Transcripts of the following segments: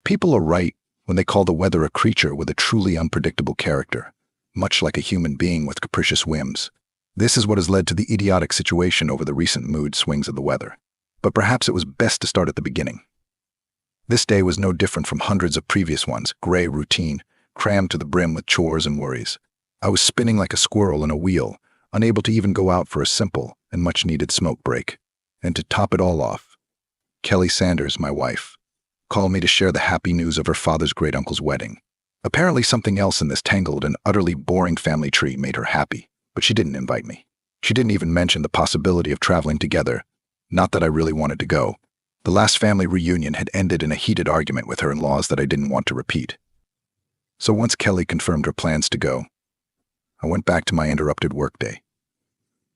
People are right when they call the weather a creature with a truly unpredictable character, much like a human being with capricious whims. This is what has led to the idiotic situation over the recent mood swings of the weather. But perhaps it was best to start at the beginning. This day was no different from hundreds of previous ones, gray routine, crammed to the brim with chores and worries. I was spinning like a squirrel in a wheel, unable to even go out for a simple and much-needed smoke break. And to top it all off, Kelly Sanders, my wife, called me to share the happy news of her father's great-uncle's wedding. Apparently something else in this tangled and utterly boring family tree made her happy, but she didn't invite me. She didn't even mention the possibility of traveling together. Not that I really wanted to go. The last family reunion had ended in a heated argument with her in-laws that I didn't want to repeat. So once Kelly confirmed her plans to go, I went back to my interrupted workday.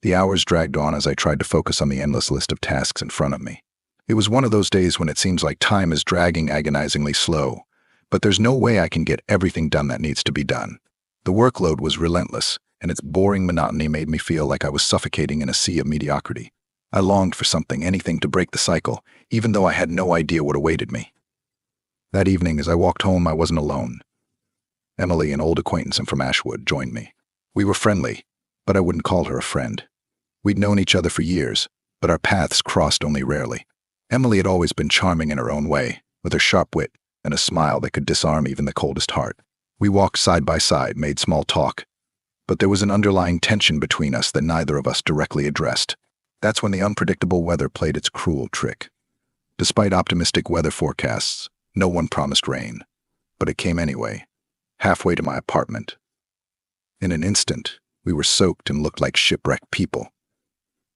The hours dragged on as I tried to focus on the endless list of tasks in front of me. It was one of those days when it seems like time is dragging agonizingly slow, but there's no way I can get everything done that needs to be done. The workload was relentless, and its boring monotony made me feel like I was suffocating in a sea of mediocrity. I longed for something, anything to break the cycle, even though I had no idea what awaited me. That evening, as I walked home, I wasn't alone. Emily, an old acquaintance from Ashwood, joined me. We were friendly, but I wouldn't call her a friend. We'd known each other for years, but our paths crossed only rarely. Emily had always been charming in her own way, with her sharp wit and a smile that could disarm even the coldest heart. We walked side by side, made small talk, but there was an underlying tension between us that neither of us directly addressed. That's when the unpredictable weather played its cruel trick. Despite optimistic weather forecasts, no one promised rain, but it came anyway, halfway to my apartment. In an instant, we were soaked and looked like shipwrecked people.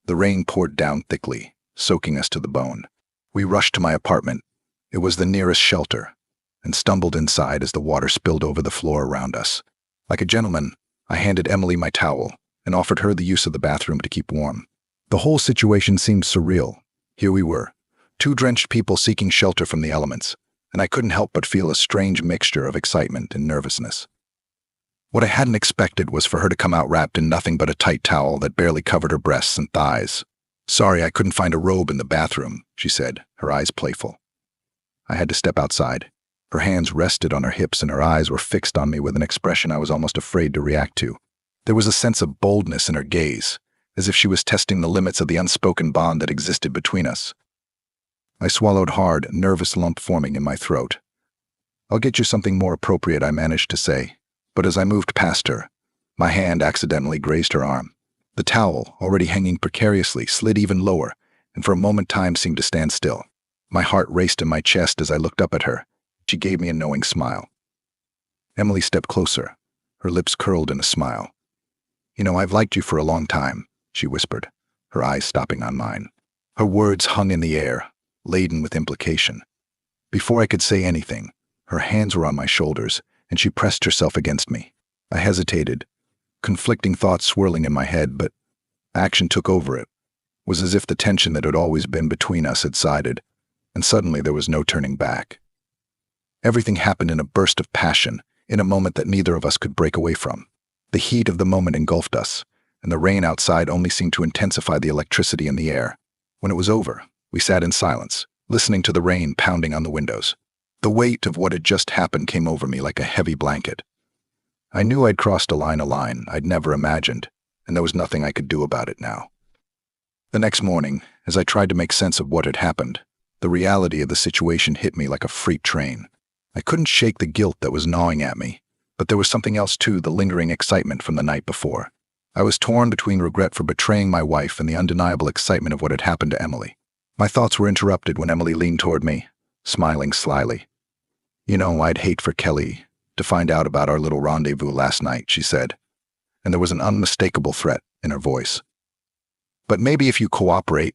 The rain poured down thickly, soaking us to the bone. We rushed to my apartment. It was the nearest shelter, and stumbled inside as the water spilled over the floor around us. Like a gentleman, I handed Emily my towel and offered her the use of the bathroom to keep warm. The whole situation seemed surreal. Here we were, two drenched people seeking shelter from the elements, and I couldn't help but feel a strange mixture of excitement and nervousness. What I hadn't expected was for her to come out wrapped in nothing but a tight towel that barely covered her breasts and thighs. "Sorry, I couldn't find a robe in the bathroom," she said, her eyes playful. I had to step outside. Her hands rested on her hips and her eyes were fixed on me with an expression I was almost afraid to react to. There was a sense of boldness in her gaze, as if she was testing the limits of the unspoken bond that existed between us. I swallowed hard, a nervous lump forming in my throat. "I'll get you something more appropriate," I managed to say, but as I moved past her, my hand accidentally grazed her arm. The towel, already hanging precariously, slid even lower, and for a moment time seemed to stand still. My heart raced in my chest as I looked up at her. She gave me a knowing smile. Emily stepped closer, her lips curled in a smile. "You know, I've liked you for a long time," she whispered, her eyes stopping on mine. Her words hung in the air, laden with implication. Before I could say anything, her hands were on my shoulders, and she pressed herself against me. I hesitated, conflicting thoughts swirling in my head, but action took over it. It was as if the tension that had always been between us had sided, and suddenly there was no turning back. Everything happened in a burst of passion, in a moment that neither of us could break away from. The heat of the moment engulfed us, and the rain outside only seemed to intensify the electricity in the air. When it was over, we sat in silence, listening to the rain pounding on the windows. The weight of what had just happened came over me like a heavy blanket. I knew I'd crossed a line I'd never imagined, and there was nothing I could do about it now. The next morning, as I tried to make sense of what had happened, the reality of the situation hit me like a freight train. I couldn't shake the guilt that was gnawing at me, but there was something else too, the lingering excitement from the night before. I was torn between regret for betraying my wife and the undeniable excitement of what had happened to Emily. My thoughts were interrupted when Emily leaned toward me, smiling slyly. "You know, I'd hate for Kelly to find out about our little rendezvous last night," she said, and there was an unmistakable threat in her voice. "But maybe if you cooperate,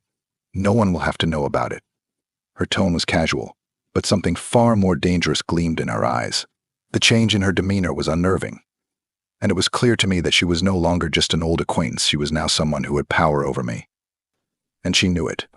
no one will have to know about it." Her tone was casual, but something far more dangerous gleamed in her eyes. The change in her demeanor was unnerving, and it was clear to me that she was no longer just an old acquaintance. She was now someone who had power over me. And she knew it.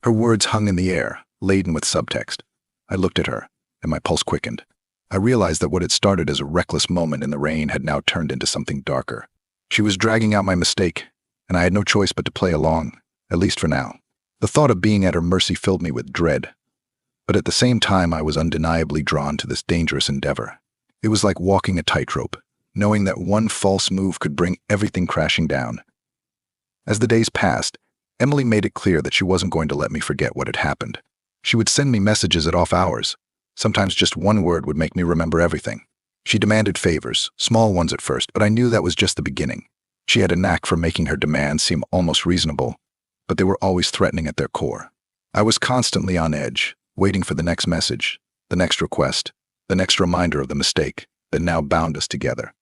Her words hung in the air, laden with subtext. I looked at her, and my pulse quickened. I realized that what had started as a reckless moment in the rain had now turned into something darker. She was dragging out my mistake, and I had no choice but to play along, at least for now. The thought of being at her mercy filled me with dread. But at the same time, I was undeniably drawn to this dangerous endeavor. It was like walking a tightrope, knowing that one false move could bring everything crashing down. As the days passed, Emily made it clear that she wasn't going to let me forget what had happened. She would send me messages at off hours. Sometimes just one word would make me remember everything. She demanded favors, small ones at first, but I knew that was just the beginning. She had a knack for making her demands seem almost reasonable, but they were always threatening at their core. I was constantly on edge, waiting for the next message, the next request, the next reminder of the mistake that now bound us together.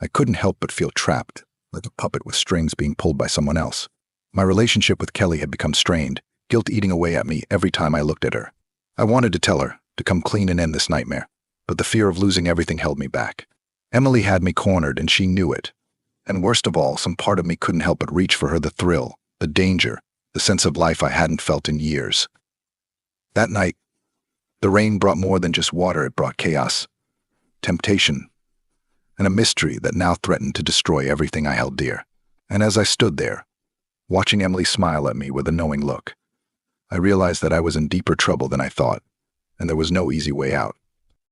I couldn't help but feel trapped, like a puppet with strings being pulled by someone else. My relationship with Kelly had become strained, guilt eating away at me every time I looked at her. I wanted to tell her, to come clean and end this nightmare, but the fear of losing everything held me back. Emily had me cornered, and she knew it. And worst of all, some part of me couldn't help but reach for her, the thrill, the danger, the sense of life I hadn't felt in years. That night, the rain brought more than just water. It brought chaos, temptation, and a mystery that now threatened to destroy everything I held dear. And as I stood there, watching Emily smile at me with a knowing look, I realized that I was in deeper trouble than I thought, and there was no easy way out.